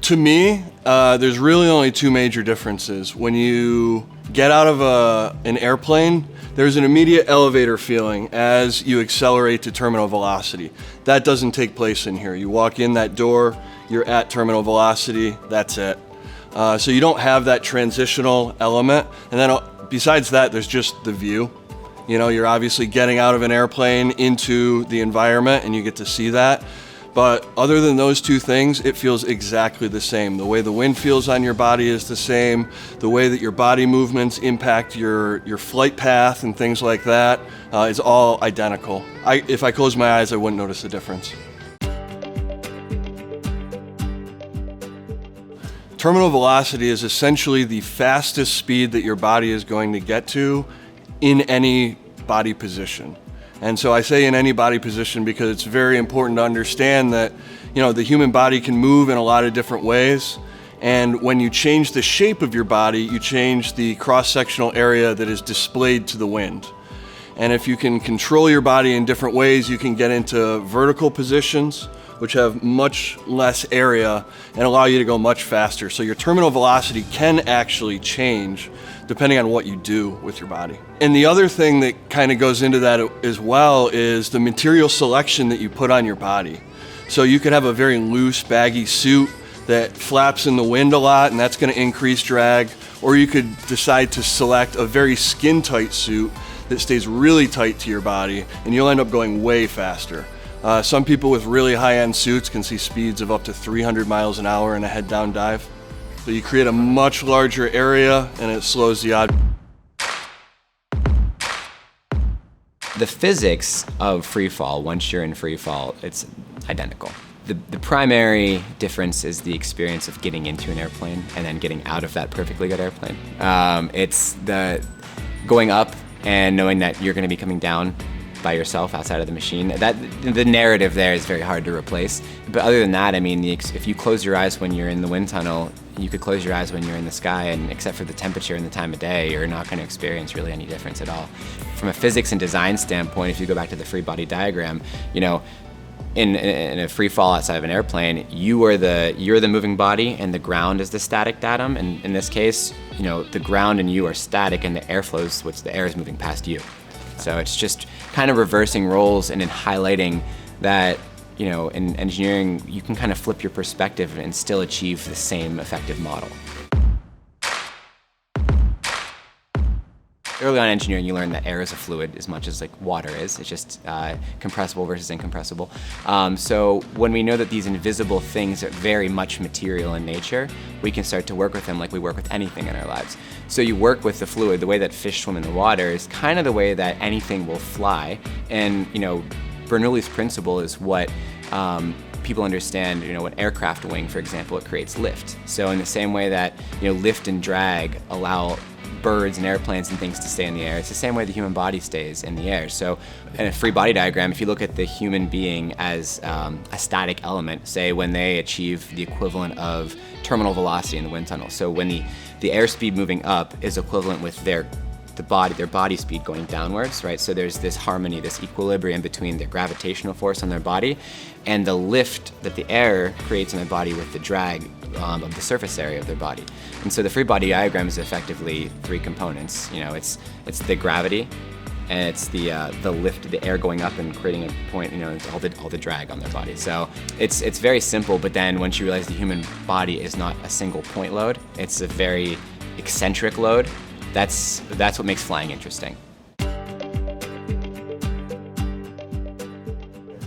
To me, there's really only two major differences. When you get out of an airplane, there's an immediate elevator feeling as you accelerate to terminal velocity. That doesn't take place in here. You walk in that door, you're at terminal velocity, that's it. So you don't have that transitional element. And then besides that, there's just the view. You know, you're obviously getting out of an airplane into the environment and you get to see that. But other than those two things, it feels exactly the same. The way the wind feels on your body is the same. The way that your body movements impact your flight path and things like that is all identical. If I closed my eyes, I wouldn't notice the difference. Terminal velocity is essentially the fastest speed that your body is going to get to in any body position. And so I say in any body position because it's very important to understand that, you know, the human body can move in a lot of different ways. And when you change the shape of your body, you change the cross-sectional area that is displayed to the wind. And if you can control your body in different ways, you can get into vertical positions, which have much less area and allow you to go much faster. So your terminal velocity can actually change depending on what you do with your body. And the other thing that kind of goes into that as well is the material selection that you put on your body. So you could have a very loose, baggy suit that flaps in the wind a lot, and that's going to increase drag. Or you could decide to select a very skin-tight suit that stays really tight to your body, and you'll end up going way faster. Some people with really high-end suits can see speeds of up to 300 miles an hour in a head-down dive. So you create a much larger area and it slows the odd. The physics of free fall, once you're in free fall, it's identical. The primary difference is the experience of getting into an airplane and then getting out of that perfectly good airplane. It's the going up and knowing that you're going to be coming down by yourself outside of the machine. The narrative there is very hard to replace. But other than that, I mean, if you close your eyes when you're in the wind tunnel, you could close your eyes when you're in the sky, and except for the temperature and the time of day, you're not going to experience really any difference at all. From a physics and design standpoint, if you go back to the free body diagram, you know, in a free fall outside of an airplane, you're the moving body and the ground is the static datum. And in this case, you know, the ground and you are static and the air flows, which the air is moving past you. So it's just kind of reversing roles and in highlighting that, you know, in engineering, you can kind of flip your perspective and still achieve the same effective model. Early on in engineering, you learn that air is a fluid as much as like water is. It's just compressible versus incompressible. So when we know that these invisible things are very much material in nature, we can start to work with them like we work with anything in our lives. So you work with the fluid. The way that fish swim in the water is kind of the way that anything will fly. And, you know, Bernoulli's principle is what people understand, you know, an aircraft wing, for example, it creates lift. So in the same way that, you know, lift and drag allow birds and airplanes and things to stay in the air, it's the same way the human body stays in the air. So in a free body diagram, if you look at the human being as a static element, say when they achieve the equivalent of terminal velocity in the wind tunnel. So when the airspeed moving up is equivalent with their body speed going downwards, right? So there's this harmony, this equilibrium between the gravitational force on their body and the lift that the air creates in their body with the drag of the surface area of their body. And so the free body diagram is effectively three components. You know, it's the gravity, and it's the lift, the air going up and creating a point. You know, it's all the drag on their body. So it's very simple. But then once you realize the human body is not a single point load, it's a very eccentric load. That's what makes flying interesting.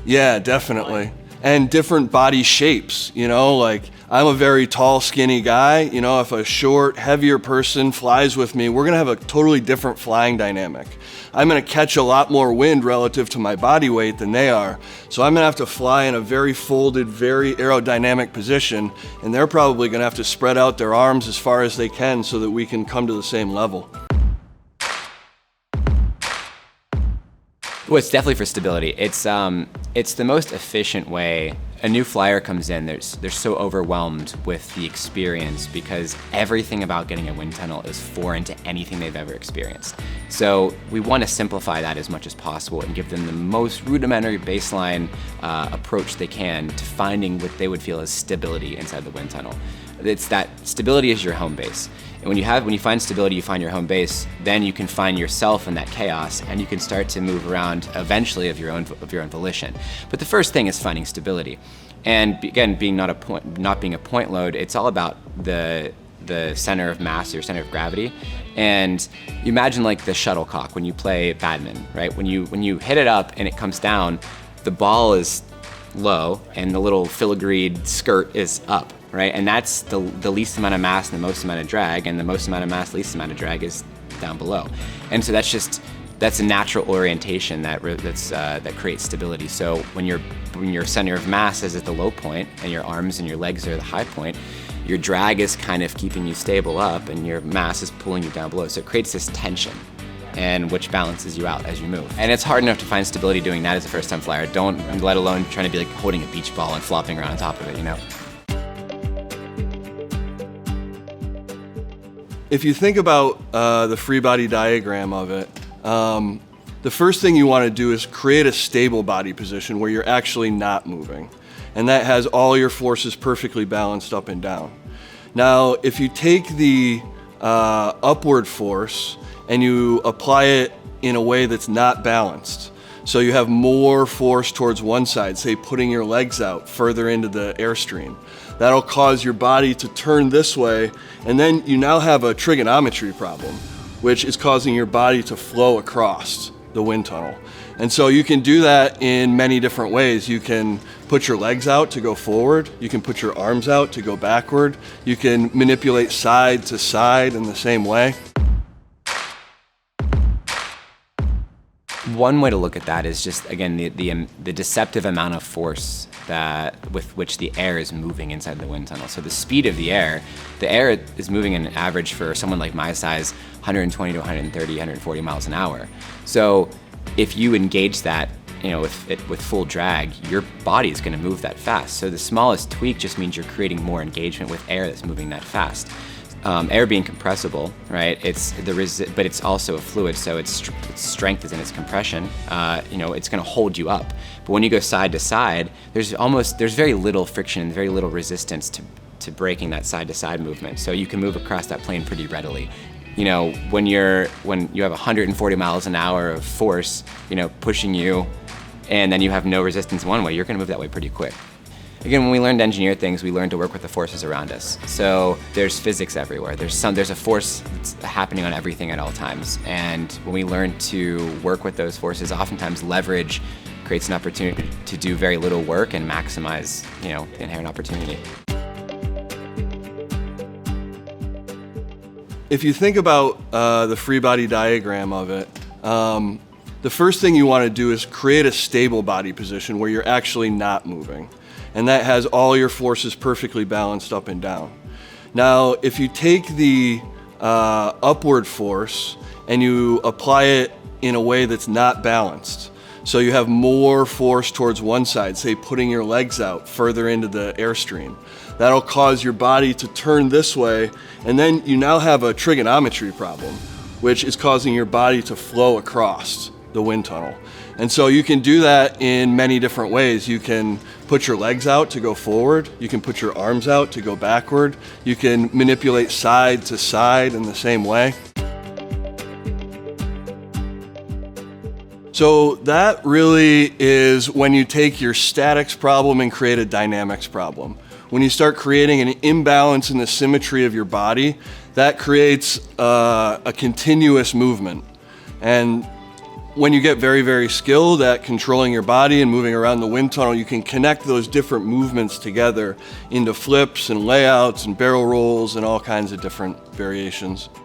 Yeah, definitely. And different body shapes, you know, like I'm a very tall, skinny guy. You know, if a short, heavier person flies with me, we're gonna have a totally different flying dynamic. I'm gonna catch a lot more wind relative to my body weight than they are. So I'm gonna have to fly in a very folded, very aerodynamic position, and they're probably gonna have to spread out their arms as far as they can so that we can come to the same level. Well, it's definitely for stability. It's the most efficient way. A new flyer comes in, they're so overwhelmed with the experience because everything about getting a wind tunnel is foreign to anything they've ever experienced. So we want to simplify that as much as possible and give them the most rudimentary baseline approach they can to finding what they would feel as stability inside the wind tunnel. It's that stability is your home base. And when you find stability, you find your home base, then you can find yourself in that chaos and you can start to move around eventually of your own volition. But the first thing is finding stability. And again, not being a point load, it's all about the center of mass, your center of gravity. And you imagine like the shuttlecock when you play badminton, right? When you hit it up and it comes down, the ball is low and the little filigreed skirt is up, right? And that's the least amount of mass and the most amount of drag, and the most amount of mass, least amount of drag is down below. And so that's a natural orientation that creates stability. So when your center of mass is at the low point and your arms and your legs are at the high point, your drag is kind of keeping you stable up and your mass is pulling you down below. So it creates this tension, and which balances you out as you move. And it's hard enough to find stability doing that as a first-time flyer. Let alone trying to be like holding a beach ball and flopping around on top of it, you know? If you think about the free body diagram of it, the first thing you want to do is create a stable body position where you're actually not moving. And that has all your forces perfectly balanced up and down. Now, if you take the upward force and you apply it in a way that's not balanced, so you have more force towards one side, say putting your legs out further into the airstream, that'll cause your body to turn this way, and then you now have a trigonometry problem, which is causing your body to flow across the wind tunnel. And so you can do that in many different ways. You can put your legs out to go forward, you can put your arms out to go backward, you can manipulate side to side in the same way. One way to look at that is just, again, the deceptive amount of force with which the air is moving inside the wind tunnel. So the speed of the air is moving in an average for someone like my size, 120 to 130, 140 miles an hour. So if you engage that, with full drag, your body is going to move that fast. So the smallest tweak just means you're creating more engagement with air that's moving that fast. Air being compressible, right? But it's also a fluid, so its strength is in its compression. It's going to hold you up. But when you go side to side, there's very little friction and very little resistance to breaking that side to side movement. So you can move across that plane pretty readily. When you have 140 miles an hour of force, pushing you, and then you have no resistance one way, you're going to move that way pretty quick. Again, when we learn to engineer things, we learn to work with the forces around us. So there's physics everywhere. There's a force that's happening on everything at all times. And when we learn to work with those forces, oftentimes leverage creates an opportunity to do very little work and maximize, the inherent opportunity. If you think about the free body diagram of it, the first thing you want to do is create a stable body position where you're actually not moving. And that has all your forces perfectly balanced up and down. Now, if you take the upward force and you apply it in a way that's not balanced, so you have more force towards one side, say putting your legs out further into the airstream, that'll cause your body to turn this way, and then you now have a trigonometry problem, which is causing your body to flow across the wind tunnel. And so you can do that in many different ways. You can put your legs out to go forward, you can put your arms out to go backward, you can manipulate side to side in the same way. So that really is when you take your statics problem and create a dynamics problem. When you start creating an imbalance in the symmetry of your body, that creates a continuous movement. And when you get very, very skilled at controlling your body and moving around the wind tunnel, you can connect those different movements together into flips and layouts and barrel rolls and all kinds of different variations.